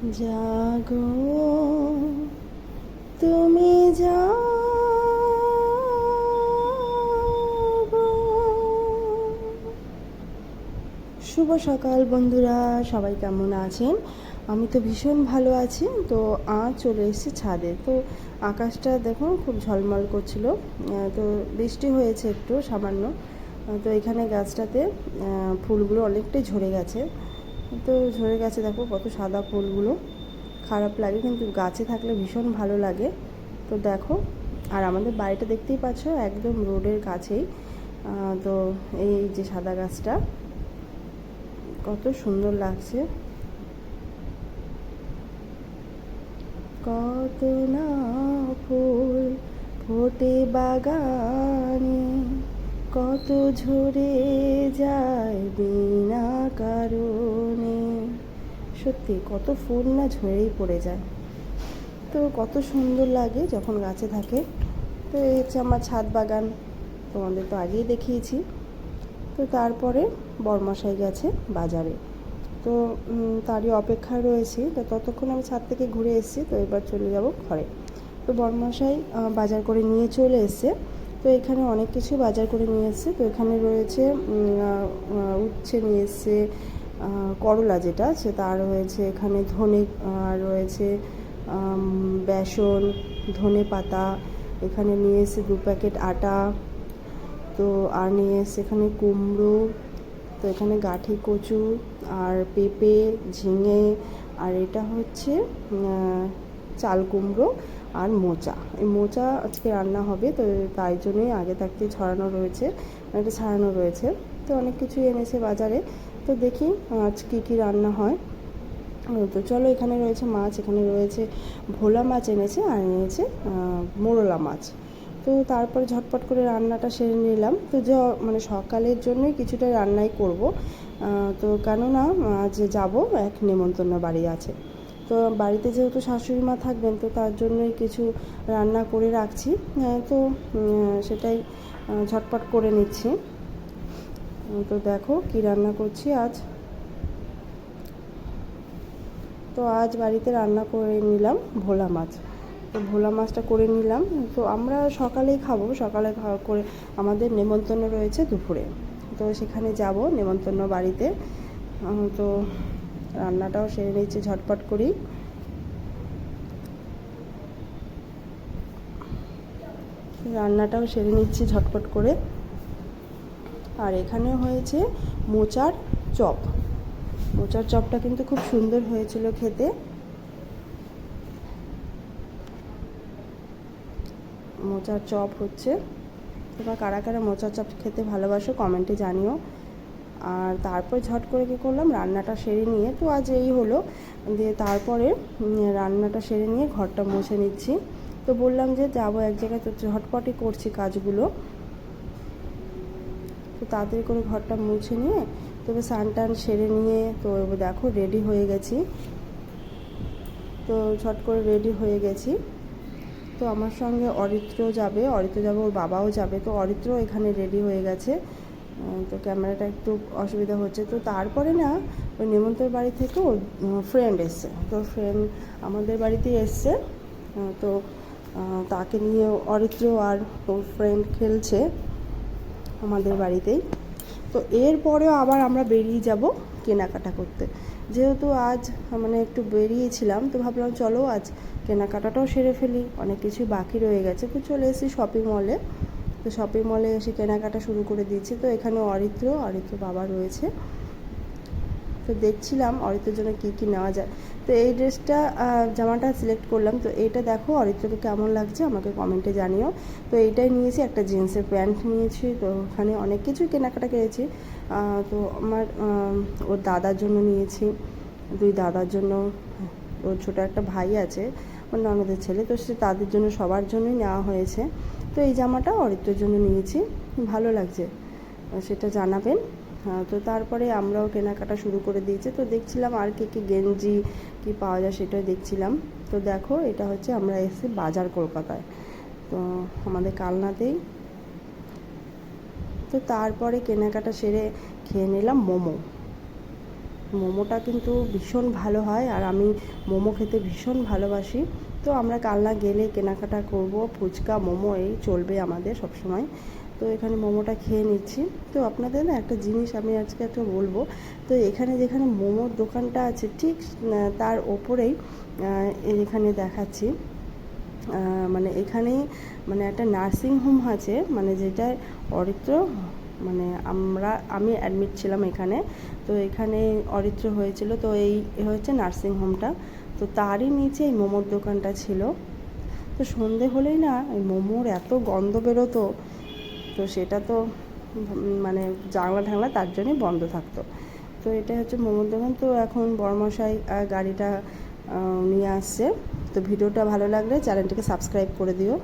জাগো তুমি জাগো। শুভ সকাল বন্ধুরা, সবাই কেমন আছেন? আমি তো ভীষণ ভালো আছি। তো আজ চলে এসেছি ছাদে। তো আকাশটা দেখুন খুব ঝলমল করছিল। তো বৃষ্টি হয়েছে একটু সামান্য। তো এখানে গাছটাতে ফুলগুলো অনেকটাই ঝরে গেছে। তো ঝরে গেছে, দেখো কত সাদা ফুলগুলো। খারাপ লাগে, কিন্তু গাছে থাকলে ভীষণ ভালো লাগে। তো দেখো, আর আমাদের বাড়িটা দেখতেই পাচ্ছ একদম রোডের কাছেই। তো এই যে সাদা গাছটা কত সুন্দর লাগছে। কত না ফুল ফোটে বাগানে, কত ঝরে যায় বিনা কারণে। সত্যি কত ফুল না ঝরেই পড়ে যায়। তো কত সুন্দর লাগে যখন গাছে থাকে। তো এই হচ্ছে আমার ছাদ বাগান, তোমাদের তো আগেই দেখিয়েছি। তো তারপরে বরমশাই গেছে বাজারে। তো তারই অপেক্ষায় রয়েছি। তো ততক্ষণ আমি ছাদ থেকে ঘুরে এসেছি, তো এবার চলে যাব ঘরে। তো বরমশাই বাজার করে নিয়ে চলে এসেছে। তো এখানে অনেক কিছু বাজার করে নিয়ে এসেছে। তো এখানে রয়েছে উচ্ছে নিয়ে এসছে, করলা যেটা সেটা, আর রয়েছে এখানে ধনে, আর রয়েছে বেসন, ধনে পাতা। এখানে নিয়ে এসে 2 প্যাকেট আটা। তো আর নিয়ে এসে এখানে কুমড়ো। তো এখানে গাঁঠি কচু, আর পেঁপে, ঝিঙে, আর এটা হচ্ছে চাল কুমড়ো আর মোচা। এই মোচা আজকে রান্না হবে, তো তাই জন্যই আগে থাকতে ছড়ানো রয়েছে, এটা ছাড়ানো রয়েছে। তো অনেক কিছুই এনেছে বাজারে। তো দেখি আজ কী কী রান্না হয়। তো চলো, এখানে রয়েছে মাছ, এখানে রয়েছে ভোলা মাছ এনেছে, আর এনেছে মোরলা মাছ। তো তারপরে ঝটপট করে রান্নাটা সেরে নিলাম। তো মানে সকালের জন্যই কিছুটা রান্নাই করব। তো কেননা আজ যাব এক নেমন্তন্ন বাড়ি আছে। তো বাড়িতে যেহেতু শাশুড়ি মা থাকবেন, তো তার জন্যই কিছু রান্না করে রাখছি। তো সেটাই ঝটপট করে নিচ্ছি। তো দেখো কি রান্না করছি আজ। তো আজ বাড়িতে রান্না করে নিলাম ভোলা মাছ। তো ভোলা মাছটা করে নিলাম। তো আমরা সকালেই খাবো, সকালে খাওয়া করে আমাদের নেমন্তন্ন রয়েছে দুপুরে। তো সেখানে যাব নেমন্তন্ন বাড়িতে। তো রান্নাটাও সেরে নিচ্ছি ঝটপট করি। রান্নাটাও সেরে নিচ্ছি ঝটপট করে। আর এখানে হয়েছে মোচার চপ। মোচার চপটা কিন্তু খুব সুন্দর হয়েছিল খেতে। মোচার চপ হচ্ছে। তোমরা কারা কারা মোচার চপ খেতে ভালোবাসো কমেন্টে জানিও। আর তারপর ঝট করে কী করলাম, রান্নাটা সেরে নিয়ে, তো আজ এই হলো দিয়ে তারপরে রান্নাটা সেরে নিয়ে ঘরটা মুছে নিচ্ছি। তো বললাম যে যাবো এক জায়গায়, তো ঝটপটই করছি কাজগুলো। তো তাড়াতাড়ি করে ঘরটা মুছে নিয়ে, তবে স্নান টান সেরে নিয়ে, তো দেখো রেডি হয়ে গেছি। তো ঝট করে রেডি হয়ে গেছি। তো আমার সঙ্গে অরিত্র যাবে, ওর বাবাও যাবে। তো অরিত্র এখানে রেডি হয়ে গেছে। তো ক্যামেরাটা একটু অসুবিধা হচ্ছে। তো তারপরে না, ওই নেমন্তন্ন বাড়ি থেকে ওর ফ্রেন্ড এসছে। তো ফ্রেন্ড আমাদের বাড়িতেই এসছে। তো তাকে নিয়ে অরিত্র আর ওর ফ্রেন্ড খেলছে আমাদের বাড়িতেই। তো এরপরেও আবার আমরা বেরিয়ে যাব কেনাকাটা করতে। যেহেতু আজ মানে একটু বেরিয়েছিলাম, তো ভাবলাম চলো আজ কেনাকাটাটাও সেরে ফেলি, অনেক কিছু বাকি রয়ে গেছে। তো চলে এসেছি শপিং মলে। তো শপিং মলে এসে কেনাকাটা শুরু করে দিয়েছি। তো এখানে অরিত্র বাবা রয়েছে। তো দেখছিলাম অরিত্রের জন্য কী কী নেওয়া যায়। তো এই ড্রেসটা, জামাটা সিলেক্ট করলাম। তো এইটা দেখো অরিত্রকে কেমন লাগছে আমাকে কমেন্টে জানিও। তো এইটাই নিয়েছি, একটা জিন্সের প্যান্ট নিয়েছি। তো ওখানে অনেক কিছুই কেনাকাটা করেছি। তো আমার ওর দাদার জন্য নিয়েছি, 2 দাদার জন্য, ওর ছোটো একটা ভাই আছে, ওর ননদের ছেলে। তো সে তাদের জন্য সবার জন্যই নেওয়া হয়েছে। তো এই জামাটা অরিত্রের জন্য নিয়েছি, ভালো লাগছে সেটা জানাবেন। তো তারপরে আমরাও কেনাকাটা শুরু করে দিয়েছি। তো দেখছিলাম আর কী গেঞ্জি কী পাওয়া যায় সেটাই দেখছিলাম। তো দেখো এটা হচ্ছে, আমরা এসেছি বাজার কলকাতায়, তো আমাদের কালনাতেই। তো তারপরে কেনাকাটা সেরে খেয়ে নিলাম মোমো। মোমোটা কিন্তু ভীষণ ভালো হয়, আর আমি মোমো খেতে ভীষণ ভালোবাসি। তো আমরা কালনা গেলে কেনাকাটা করব, ফুচকা মোমো এই চলবে আমাদের সবসময়। তো এখানে মোমোটা খেয়ে নিচ্ছি। তো আপনাদের না একটা জিনিস আমি আজকে একটা বলবো। তো এখানে যেখানে মোমোর দোকানটা আছে ঠিক তার ওপরেই এখানে দেখাচ্ছি, মানে এখানেই মানে একটা নার্সিং হোম আছে, মানে যেটা অরিত্র, মানে আমি অ্যাডমিট ছিলাম এখানে। তো এখানে অরিত্র হয়েছিল, তো এই হচ্ছে নার্সিং হোমটা। তো তারই নিচে এই মোমোর দোকানটা ছিল। তো সন্ধে হলেই না এই মোমোর এত গন্ধ বেরোতো, তো সেটা তো মানে জানলা ঢাংলা তার জন্যই বন্ধ থাকতো। তো এটা হচ্ছে মোমোর দোকান। তো এখন বড়মশাই গাড়িটা নিয়ে আসছে। তো ভিডিওটা ভালো লাগলে চ্যানেলটিকে সাবস্ক্রাইব করে দিও।